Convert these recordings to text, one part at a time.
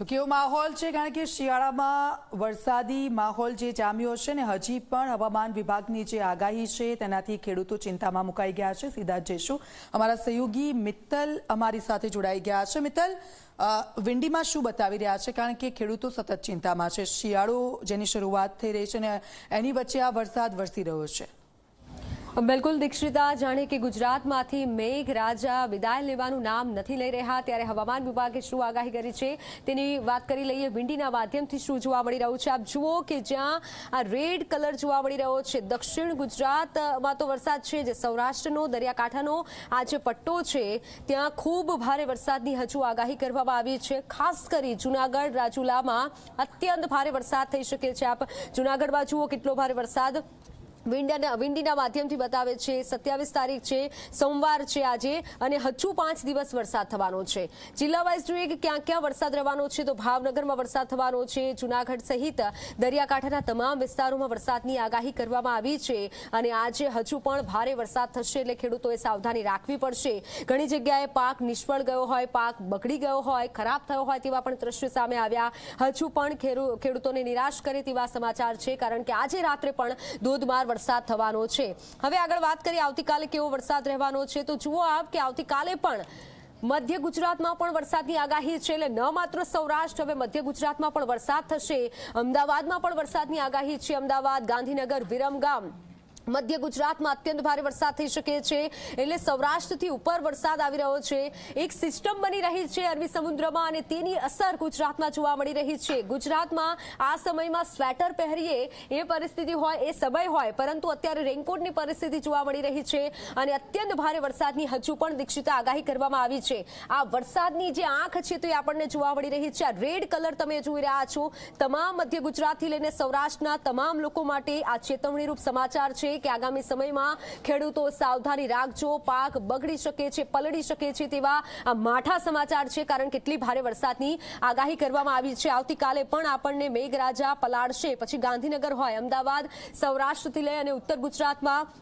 તો કેવો માહોલ છે કારણ કે શિયાળામાં વરસાદી માહોલ જે જામ્યો છે ને હજી પણ હવામાન વિભાગની જે આગાહી છે તેનાથી ખેડૂતો ચિંતામાં મુકાઈ ગયા છે। સીધા જઈશું અમારા સહયોગી મિત્તલ અમારી સાથે જોડાઈ ગયા છે। મિત્તલ, વિંડીમાં શું બતાવી રહ્યા છે કારણ કે ખેડૂતો સતત ચિંતામાં છે। શિયાળો જેની શરૂઆત થઈ રહી છે ને એની વચ્ચે આ વરસાદ વરસી રહ્યો છે। બિલકુલ દીક્ષિતા, જાણે કે ગુજરાતમાંથી મેઘરાજા વિદાય લેવાનું નામ નથી લઈ રહ્યા, ત્યારે હવામાન વિભાગે શું આગાહી કરી છે તેની વાત કરી લઈએ। વિંડીના માધ્યમથી શું જોવા મળી રહ્યું છે, આપ જુઓ કે જ્યાં આ રેડ કલર જોવા મળી રહ્યો છે દક્ષિણ ગુજરાતમાં તો વરસાદ છે, જે સૌરાષ્ટ્રનો દરિયાકાંઠાનો આ જે પટ્ટો છે ત્યાં ખૂબ ભારે વરસાદની હજુ આગાહી કરવામાં આવી છે। ખાસ કરી જૂનાગઢ રાજુલામાં અત્યંત ભારે વરસાદ થઈ શકે છે। આપ જૂનાગઢમાં જુઓ કેટલો ભારે વરસાદ વિંડીના માધ્યમથી બતાવે છે। 27 તારીખ છે, સોમવાર છે આજે, અને હજુ 5 દિવસ વરસાદ થવાનો છે। જિલ્લા વાઇઝ જોઈએ કે ક્યાં ક્યાં વરસાદ રહેવાનો છે, તો ભાવનગરમાં વરસાદ થવાનો છે, જૂનાગઢ સહિત દરિયાકાંઠાના તમામ વિસ્તારોમાં વરસાદની આગાહી કરવામાં આવી છે, અને આજે હજુ પણ ભારે વરસાદ થશે એટલે ખેડૂતોએ સાવધાની રાખવી પડશે। ઘણી જગ્યાએ પાક નિષ્ફળ ગયો હોય, પાક બગડી ગયો હોય, ખરાબ થયો હોય તેવા પણ દ્રશ્યો સામે આવ્યા। હજુ પણ ખેડૂતોને નિરાશ કરે તેવા સમાચાર છે, કારણ કે આજે રાત્રે પણ ધોધમાર વરસાદ થવાનો છે। હવે આગળ વાત કરીએ આવતીકાલે કેવો વરસાદ રહેવાનો છે, તો જુઓ આપ કે આવતીકાલે પણ મધ્ય ગુજરાતમાં પણ વરસાદની આગાહી છે, એટલે ન માત્ર સૌરાષ્ટ્ર, હવે મધ્ય ગુજરાતમાં પણ વરસાદ થશે। અમદાવાદમાં પણ વરસાદની આગાહી છે। અમદાવાદ, ગાંધીનગર, વિરમગામ, મધ્ય ગુજરાતમાં અત્યંત ભારે વરસાદ થઈ શકે છે, એટલે સૌરાષ્ટ્રથી ઉપર વરસાદ આવી રહ્યો છે। એક સિસ્ટમ બની રહી છે અરબી સમુદ્રમાં, અને તેની અસર ગુજરાતમાં જોવા મળી રહી છે। ગુજરાતમાં આ સમયમાં સ્વેટર પહેરીએ એ પરિસ્થિતિ હોય, એ સમય હોય, પરંતુ અત્યારે રેનકોટની પરિસ્થિતિ જોવા મળી રહી છે, અને અત્યંત ભારે વરસાદની હજુ પણ દીક્ષિતા આગાહી કરવામાં આવી છે। આ વરસાદની જે આંખ છે તે આપણને જોવા મળી રહી છે। આ રેડ કલર તમે જોઈ રહ્યા છો, તમામ મધ્ય ગુજરાતથી લઈને સૌરાષ્ટ્રના તમામ લોકો માટે આ ચેતવણીરૂપ સમાચાર છે કે આગામી સમયમાં ખેડૂતો સાવધાની રાખજો, પાક બગડી શકે છે, પલળી શકે છે તેવા આ માઠા સમાચાર છે, કારણ કે એટલી ભારે વરસાદની આગાહી કરવામાં આવી છે। આવતીકાલે પણ આપણને મેઘરાજા પલાળશે, પછી ગાંધીનગર હોય, અમદાવાદ, સૌરાષ્ટ્રથી લઈ અને ઉત્તર ગુજરાતમાં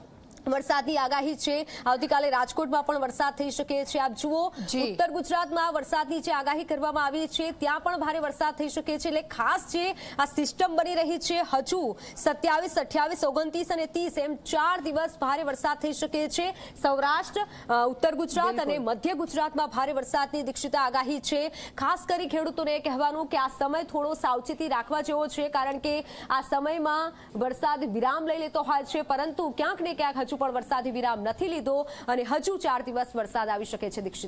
વરસાદની આગાહી છે। આવતીકાલે રાજકોટમાં પણ વરસાદ થઈ શકે છે। આપ જુઓ ઉત્તર ગુજરાતમાં વરસાદની જે આગાહી કરવામાં આવી છે ત્યાં પણ ભારે વરસાદ થઈ શકે છે, એટલે ખાસ જે આ સિસ્ટમ બની રહી છે હજુ 27, 28, 29 અને 30 એમ 4 દિવસ ભારે વરસાદ થઈ શકે છે। સૌરાષ્ટ્ર, ઉત્તર ગુજરાત અને મધ્ય ગુજરાતમાં ભારે વરસાદની દીક્ષિતા આગાહી છે। ખાસ કરી ખેડૂતોને કહેવાનું કે આ સમય થોડો સાવચેતી રાખવા જેવો છે, કારણ કે આ સમયમાં વરસાદ વિરામ લઈ લેતો હોય છે, પરંતુ ક્યાંક ને ક્યાંક હજુ પણ વરસાદી વિરામ નથી લીધો, અને હજુ 4 દિવસ વરસાદ આવી શકે છે। દીક્ષિત।